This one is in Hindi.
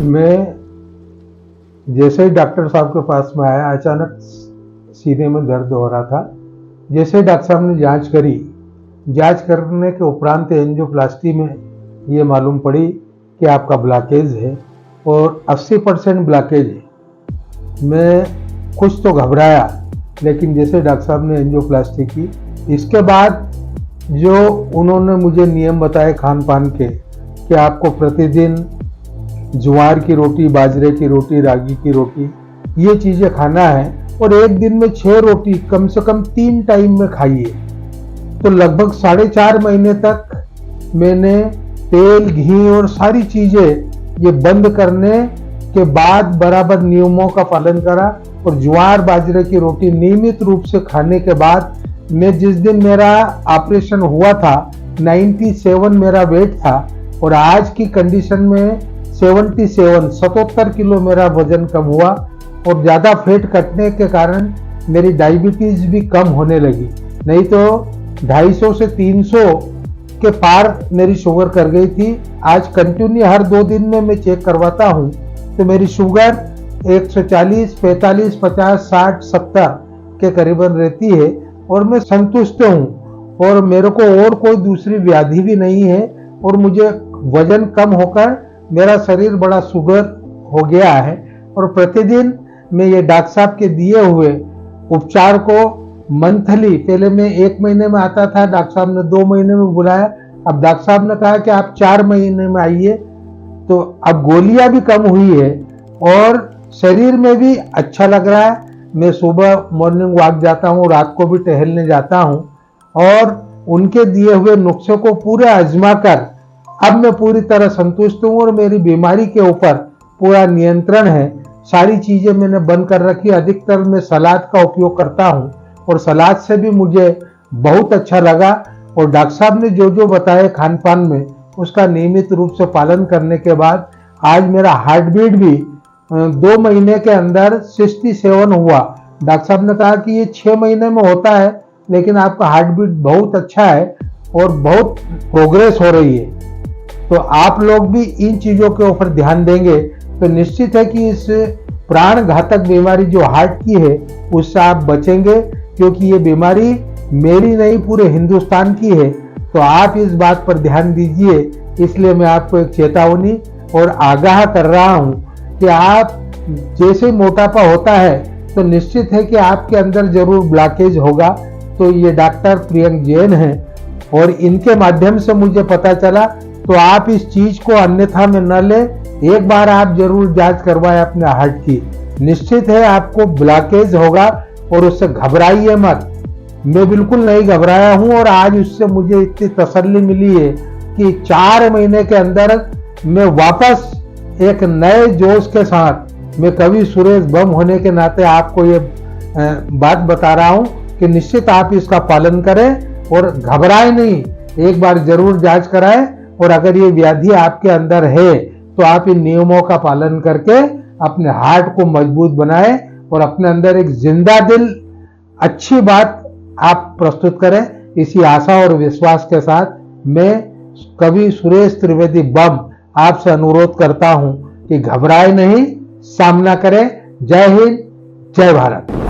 मैं जैसे ही डॉक्टर साहब के पास में आया, अचानक सीने में दर्द हो रहा था। जैसे ही डॉक्टर साहब ने जांच करी, जांच करने के उपरांत एंजियोप्लास्टी में ये मालूम पड़ी कि आपका ब्लॉकेज है और 80% ब्लॉकेज है। मैं कुछ तो घबराया, लेकिन जैसे डॉक्टर साहब ने एंजियोप्लास्टी की, इसके बाद जो उन्होंने मुझे नियम बताए खान पान के कि आपको प्रतिदिन ज्वार की रोटी, बाजरे की रोटी, रागी की रोटी, ये चीज़ें खाना है और एक दिन में 6 रोटी कम से कम 3 टाइम में खाइए। तो लगभग 4.5 महीने तक मैंने तेल, घी और सारी चीज़ें ये बंद करने के बाद बराबर नियमों का पालन करा और ज्वार बाजरे की रोटी नियमित रूप से खाने के बाद मैं जिस दिन मेरा ऑपरेशन हुआ था 97 मेरा वेट था और आज की कंडीशन में 77 किलो मेरा वजन कम हुआ और ज़्यादा फैट कटने के कारण मेरी डायबिटीज़ भी कम होने लगी। नहीं तो 250 से 300 के पार मेरी शुगर कर गई थी। आज कंटिन्यू हर 2 दिन में मैं चेक करवाता हूँ तो मेरी शुगर 140, 45, 50, 60, 70 के करीबन रहती है और मैं संतुष्ट हूँ और मेरे को और कोई दूसरी व्याधि भी नहीं है और मुझे वजन कम होकर मेरा शरीर बड़ा सुघर हो गया है। और प्रतिदिन मैं ये डॉक्टर साहब के दिए हुए उपचार को मंथली, पहले मैं 1 महीने में आता था, डॉक्टर साहब ने 2 महीने में बुलाया, अब डॉक्टर साहब ने कहा कि आप 4 महीने में आइए। तो अब गोलियां भी कम हुई है और शरीर में भी अच्छा लग रहा है। मैं सुबह मॉर्निंग वॉक जाता हूँ, रात को भी टहलने जाता हूँ और उनके दिए हुए नुस्खे को पूरे आजमा कर अब मैं पूरी तरह संतुष्ट हूँ और मेरी बीमारी के ऊपर पूरा नियंत्रण है। सारी चीज़ें मैंने बंद कर रखी। अधिकतर मैं सलाद का उपयोग करता हूँ और सलाद से भी मुझे बहुत अच्छा लगा और डॉक्टर साहब ने जो जो बताया खान पान में, उसका नियमित रूप से पालन करने के बाद आज मेरा हार्ट बीट भी 2 महीने के अंदर 67 हुआ। डॉक्टर साहब ने कहा कि ये 6 महीने में होता है, लेकिन आपका हार्ट बीट बहुत अच्छा है और बहुत प्रोग्रेस हो रही है। तो आप लोग भी इन चीज़ों के ऊपर ध्यान देंगे तो निश्चित है कि इस प्राण घातक बीमारी जो हार्ट की है उससे आप बचेंगे, क्योंकि ये बीमारी मेरी नहीं पूरे हिंदुस्तान की है। तो आप इस बात पर ध्यान दीजिए। इसलिए मैं आपको एक चेतावनी और आगाह कर रहा हूँ कि आप जैसे मोटापा होता है तो निश्चित है कि आपके अंदर जरूर ब्लॉकेज होगा। तो ये डॉक्टर प्रियंक जैन हैं और इनके माध्यम से मुझे पता चला। तो आप इस चीज को अन्यथा में न ले, एक बार आप जरूर जांच करवाएं अपने हार्ट की। निश्चित है आपको ब्लॉकेज होगा और उससे घबराइए मत। मैं बिल्कुल नहीं घबराया हूं और आज उससे मुझे इतनी तसल्ली मिली है कि 4 महीने के अंदर मैं वापस एक नए जोश के साथ, मैं कवि सुरेश बम होने के नाते आपको ये बात बता रहा हूं कि निश्चित आप इसका पालन करें और घबराए नहीं। एक बार जरूर जांच कराएं और अगर ये व्याधि आपके अंदर है तो आप इन नियमों का पालन करके अपने हार्ट को मजबूत बनाएं और अपने अंदर एक जिंदा दिल अच्छी बात आप प्रस्तुत करें। इसी आशा और विश्वास के साथ मैं कवि सुरेश त्रिवेदी बम आपसे अनुरोध करता हूं कि घबराए नहीं, सामना करें। जय हिंद, जय भारत।